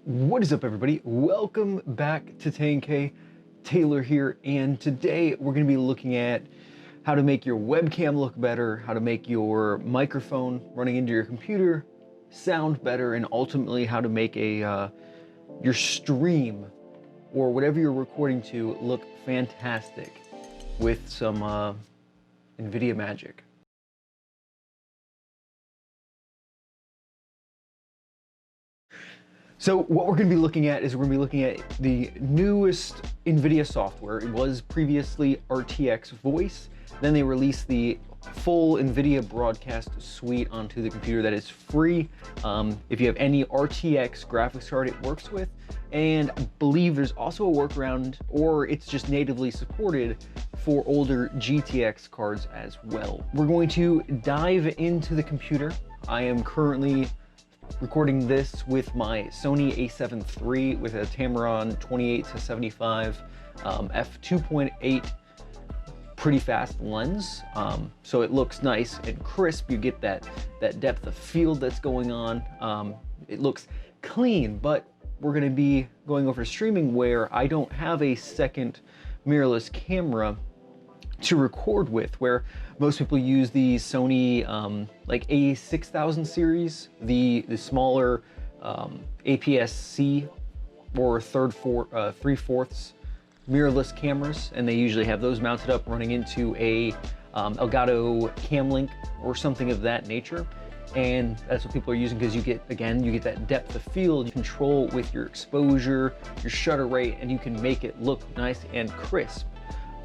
What is up, everybody? Welcome back to 10K. Taylor here, and today we're going to be looking at how to make your webcam look better, how to make your microphone running into your computer sound better, and ultimately how to make your stream or whatever you're recording to look fantastic with some Nvidia magic. So what we're going to be looking at is we're going to be looking at the newest Nvidia software. It was previously RTX Voice. Then they released the full Nvidia Broadcast suite onto the computer that is free. If you have any RTX graphics card it works with. And I believe there's also a workaround, or it's just natively supported for older GTX cards as well. We're going to dive into the computer. I am currently recording this with my Sony a7 III with a Tamron 28-75 f2.8 pretty fast lens, so it looks nice and crisp. You get that depth of field that's going on. It looks clean, but we're going to be going over to streaming where I don't have a second mirrorless camera to record with, where most people use the Sony like A6000 series, the smaller APS-C or 3/4 mirrorless cameras, and they usually have those mounted up running into a Elgato Cam Link or something of that nature. And that's what people are using because you get that depth of field, control with your exposure, your shutter rate, and you can make it look nice and crisp.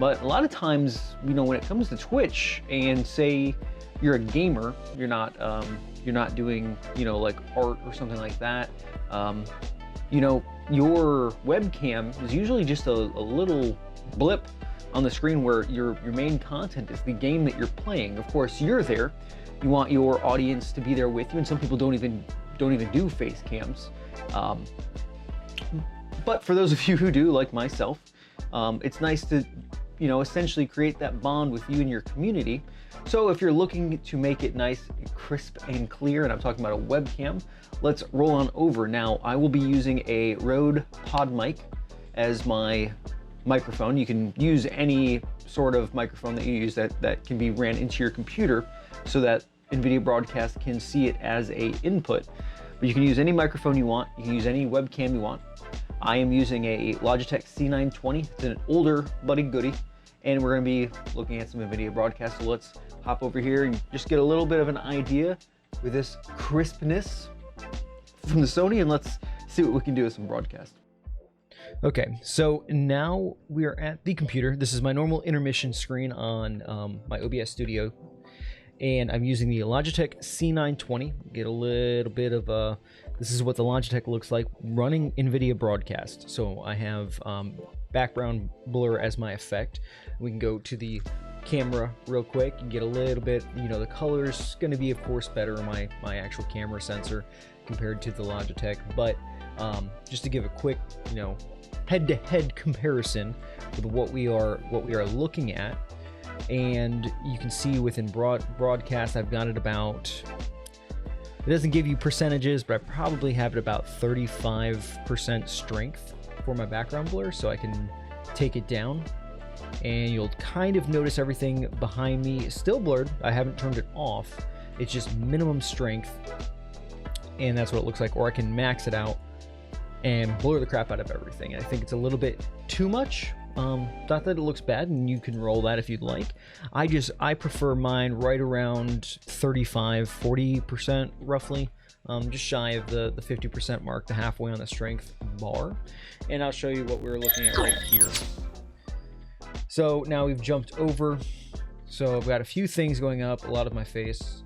But a lot of times, you know, when it comes to Twitch, and say you're a gamer, you're not doing, you know, like art or something like that, you know, your webcam is usually just a little blip on the screen where your main content is the game that you're playing. Of course, you're there. You want your audience to be there with you, and some people don't even do face cams. But for those of you who do, like myself, it's nice to, you know, essentially create that bond with you and your community. So if you're looking to make it nice, crisp, and clear, and I'm talking about a webcam, let's roll on over. Now, I will be using a Rode Pod mic as my microphone. You can use any sort of microphone that you use that can be ran into your computer so that Nvidia Broadcast can see it as a input. But you can use any microphone you want. You can use any webcam you want. I am using a Logitech C920. It's an older buddy goodie, and we're going to be looking at some Nvidia Broadcast. So let's hop over here and just get a little bit of an idea with this crispness from the Sony, and let's see what we can do with some broadcast. Okay, so now we are at the computer. This is my normal intermission screen on my OBS Studio, and I'm using the Logitech C920. Get a little bit of this is what the Logitech looks like running Nvidia Broadcast. So I have background blur as my effect. We can go to the camera real quick and get a little bit, you know, the color's going to be, of course, better in my actual camera sensor compared to the Logitech. But just to give a quick, you know, head-to-head comparison with what we are looking at, and you can see within broadcast, I've got it about, it doesn't give you percentages, but I probably have it about 35% strength for my background blur, so I can take it down, and you'll kind of notice everything behind me is still blurred. I haven't turned it off. It's just minimum strength, and that's what it looks like. Or I can max it out and blur the crap out of everything. I think it's a little bit too much. Not that it looks bad, and you can roll that if you'd like. I prefer mine right around 35-40% roughly, just shy of the 50% mark, the halfway on the strength bar. And I'll show you what we're looking at right here. So now we've jumped over. So I've got a few things going up, a lot of my face,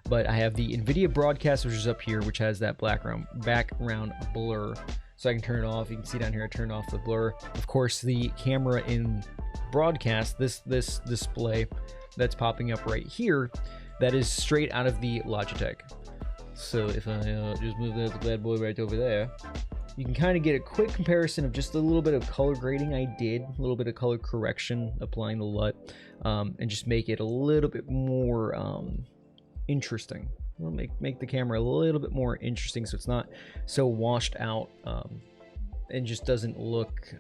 but I have the Nvidia Broadcast, which is up here, which has that background blur. So I can turn it off. You can see down here, I turned off the blur. Of course, the camera in broadcast, this display that's popping up right here, that is straight out of the Logitech. So if I just move that bad boy right over there, you can kind of get a quick comparison of just a little bit of color grading I did, a little bit of color correction, applying the LUT, and just make it a little bit more interesting. we'll make the camera a little bit more interesting, so it's not so washed out and just doesn't look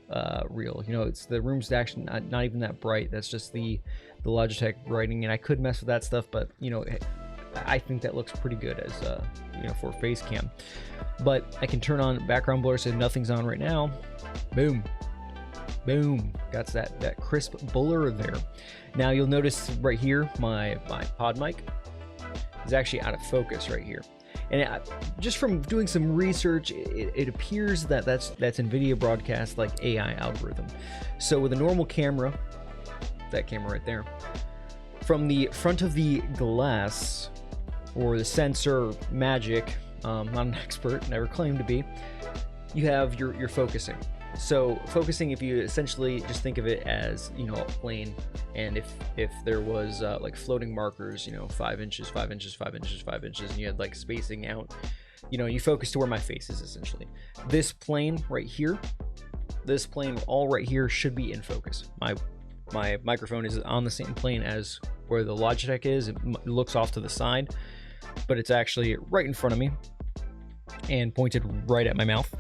real. You know, it's the room's actually not even that bright. That's just the Logitech brightening, and I could mess with that stuff, but you know, I think that looks pretty good as you know, for face cam. But I can turn on background blur so nothing's on right now. Boom. Boom, got that crisp blur there. Now you'll notice right here, my pod mic is actually out of focus right here. And just from doing some research, it appears that that's Nvidia Broadcast, like, AI algorithm. So with a normal camera, that camera right there, from the front of the glass, or the sensor magic, I'm not an expert, never claimed to be, you have your focusing. So focusing, if you essentially just think of it as, you know, a plane, and if there was like floating markers, you know, 5 inches, 5 inches, 5 inches, 5 inches, and you had like spacing out, you know, you focus to where my face is essentially. This plane right here, this plane all right here should be in focus. My microphone is on the same plane as where the Logitech is. It looks off to the side, but it's actually right in front of me and pointed right at my mouth.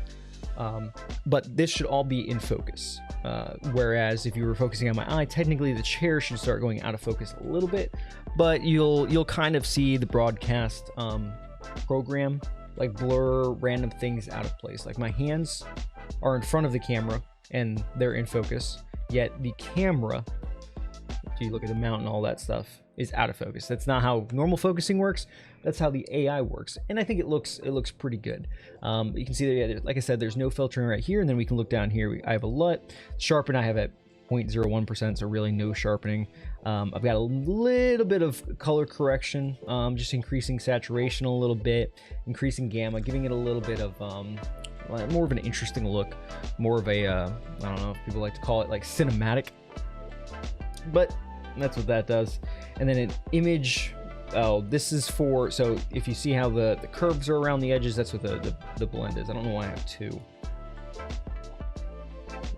But this should all be in focus. Whereas if you were focusing on my eye, technically the chair should start going out of focus a little bit, but you'll kind of see the broadcast program like blur random things out of place. Like my hands are in front of the camera and they're in focus, yet the camera, if you look at the mount and all that stuff, is out of focus. That's not how normal focusing works. That's how the AI works, and I think it looks pretty good. You can see that, yeah, like I said, there's no filtering right here, and then we can look down here. I have a LUT. Sharpen I have at 0.01%, so really no sharpening. I've got a little bit of color correction, just increasing saturation a little bit, increasing gamma, giving it a little bit of more of an interesting look, more of a I don't know if people like to call it like cinematic, but that's what that does. And then an image, oh, this is for, so if you see how the curves are around the edges, that's what the blend is. I don't know why I have two.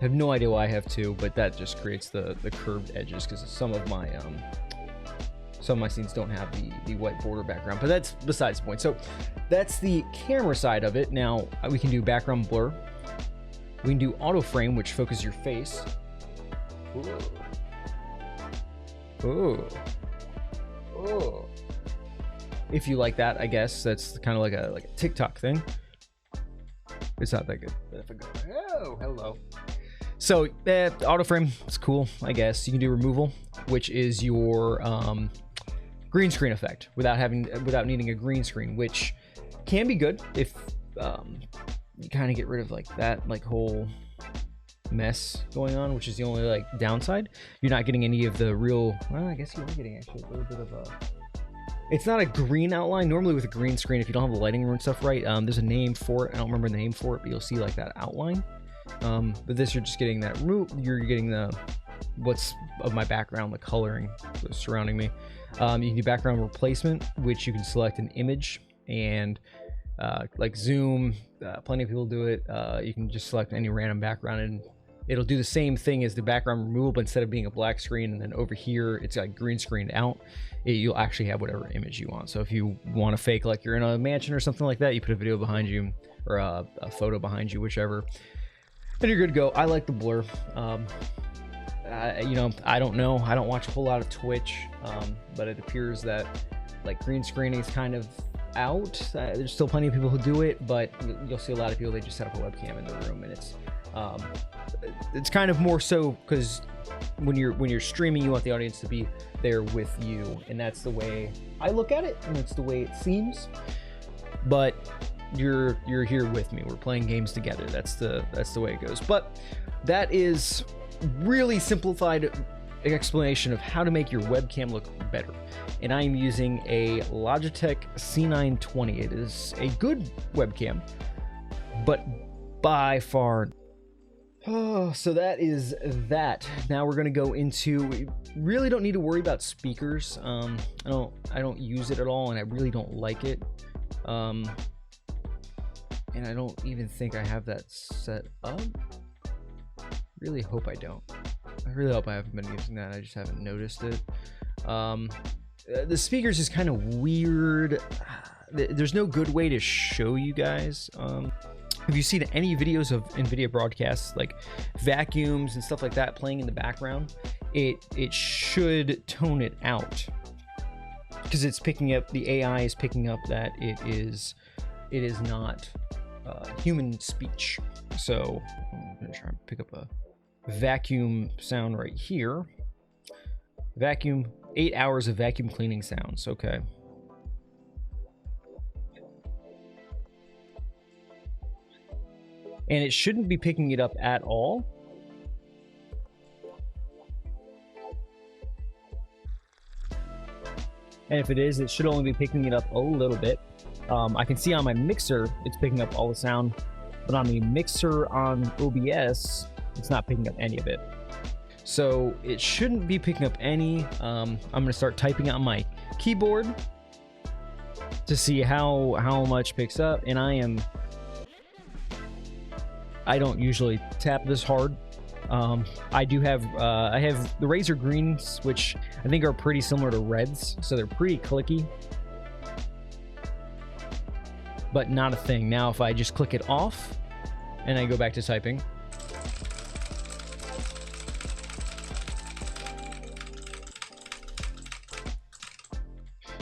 I have no idea why I have two, but that just creates the curved edges, because some of my scenes don't have the white border background, but that's besides the point. So that's the camera side of it. Now we can do background blur. We can do auto frame, which focuses your face. Ooh. Oh. If you like that, I guess that's kind of like a TikTok thing. It's not that good. But if I go, oh, hello. So auto frame, it's cool, I guess. You can do removal, which is your green screen effect without needing a green screen, which can be good if you kind of get rid of like that whole mess going on, which is the only like downside. You're not getting any of the real, well, I guess you are getting actually a little bit of a, it's not a green outline. Normally with a green screen, if you don't have the lighting and stuff right, there's a name for it. I don't remember the name for it, but you'll see like that outline. But this, you're just getting that root, you're getting the what's of my background, the coloring surrounding me. You can do background replacement, which you can select an image and like zoom. Plenty of people do it. You can just select any random background and it'll do the same thing as the background removal, but instead of being a black screen and then over here it's like green screened out, you'll actually have whatever image you want. So if you want to fake like you're in a mansion or something like that, you put a video behind you or a photo behind you, whichever, and you're good to go. I like the blur. You know, I don't know. I don't watch a whole lot of Twitch, but it appears that like green screening is kind of out. There's still plenty of people who do it, but you'll see a lot of people, they just set up a webcam in the room, and it's kind of more so because when you're streaming, you want the audience to be there with you, and that's the way I look at it, and it's the way it seems. But you're here with me. We're playing games together. That's the way it goes. But that is really simplified explanation of how to make your webcam look better. And I'm using a Logitech C920. It is a good webcam, but by far. Oh, so that is that. Now we're gonna go into. We really don't need to worry about speakers. I don't use it at all, and I really don't like it. And I don't even think I have that set up. Really hope I don't. I really hope I haven't been using that. I just haven't noticed it. The speakers is kind of weird. There's no good way to show you guys. Have you seen any videos of Nvidia Broadcast, like vacuums and stuff like that playing in the background? It should tone it out, because it's picking up, the AI is picking up that it is not human speech. So I'm gonna try and pick up a vacuum sound right here. Vacuum, 8 hours of vacuum cleaning sounds. Okay. And it shouldn't be picking it up at all. And if it is, it should only be picking it up a little bit. I can see on my mixer, it's picking up all the sound, but on the mixer on OBS, it's not picking up any of it. So it shouldn't be picking up any. I'm gonna start typing on my keyboard to see how much picks up, and I don't usually tap this hard. I do have, I have the Razor Greens, which I think are pretty similar to Reds, so they're pretty clicky, but not a thing. Now, if I just click it off and I go back to typing,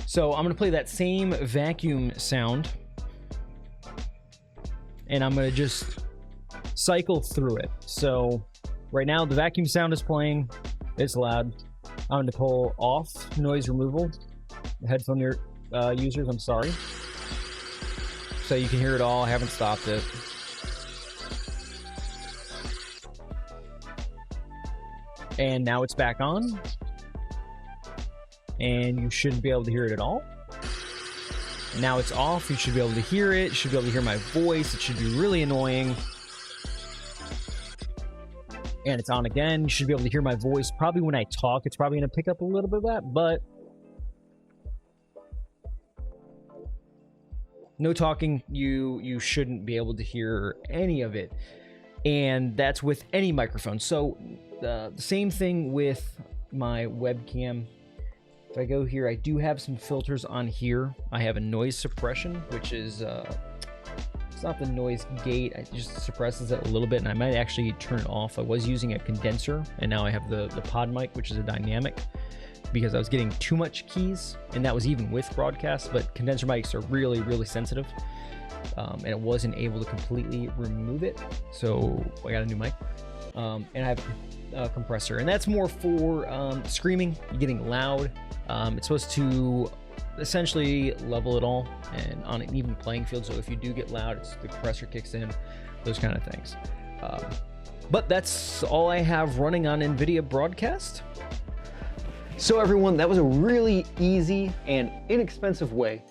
so I'm gonna play that same vacuum sound, and I'm gonna just cycle through it. So right now the vacuum sound is playing, it's loud. I'm going to pull off noise removal. The headphone users, I'm sorry. So you can hear it all, I haven't stopped it. And now it's back on. And you shouldn't be able to hear it at all. And now it's off, you should be able to hear it, you should be able to hear my voice, it should be really annoying. And it's on again. You should be able to hear my voice. Probably when I talk, it's probably going to pick up a little bit of that, but no talking, you shouldn't be able to hear any of it. And that's with any microphone. So the same thing with my webcam. If I go here, I do have some filters on here. I have a noise suppression, which is it's not the noise gate, it just suppresses it a little bit, and I might actually turn it off. I was using a condenser, and now I have the pod mic, which is a dynamic, because I was getting too much keys, and that was even with broadcast, but condenser mics are really, really sensitive, and it wasn't able to completely remove it, so I got a new mic. And I have a compressor, and that's more for screaming, getting loud. It's supposed to essentially level it all and on an even playing field, so if you do get loud, the compressor kicks in, those kind of things. But that's all I have running on Nvidia Broadcast. So everyone, that was a really easy and inexpensive way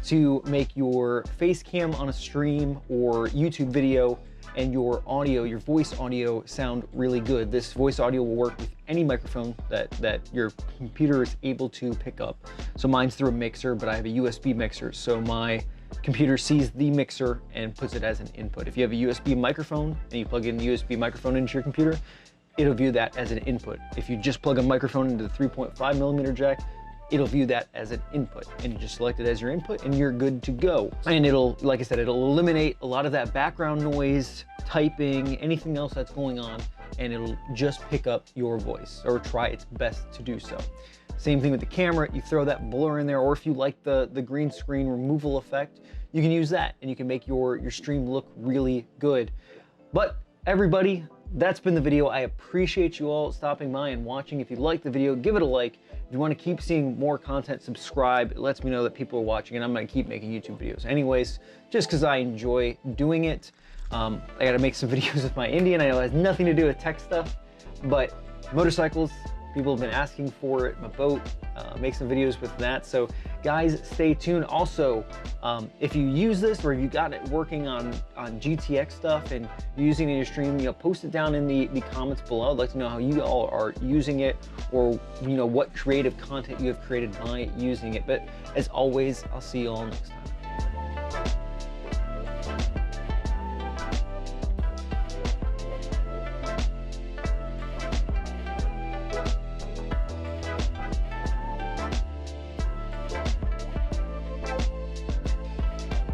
to make your face cam on a stream or YouTube video and your audio, your voice audio, sound really good. This voice audio will work with any microphone that your computer is able to pick up. So mine's through a mixer, but I have a USB mixer, so my computer sees the mixer and puts it as an input. If you have a USB microphone and you plug in the USB microphone into your computer, it'll view that as an input. If you just plug a microphone into the 3.5mm jack, it'll view that as an input, and you just select it as your input and you're good to go. And it'll, like I said, it'll eliminate a lot of that background noise, typing, anything else that's going on, and it'll just pick up your voice, or try its best to do so. Same thing with the camera, you throw that blur in there, or if you like the green screen removal effect, you can use that and you can make your stream look really good. But everybody, that's been the video. I appreciate you all stopping by and watching. If you liked the video, give it a like. If you want to keep seeing more content, subscribe. It lets me know that people are watching, and I'm going to keep making YouTube videos anyways, just because I enjoy doing it. I got to make some videos with my Indian. I know it has nothing to do with tech stuff, but motorcycles, people have been asking for it. My boat, make some videos with that. So guys, stay tuned. Also, if you use this, or if you got it working on GTX stuff and you're using it in your stream, you know, post it down in the comments below. I'd like to know how you all are using it, or you know, what creative content you have created by using it. But as always, I'll see you all next time.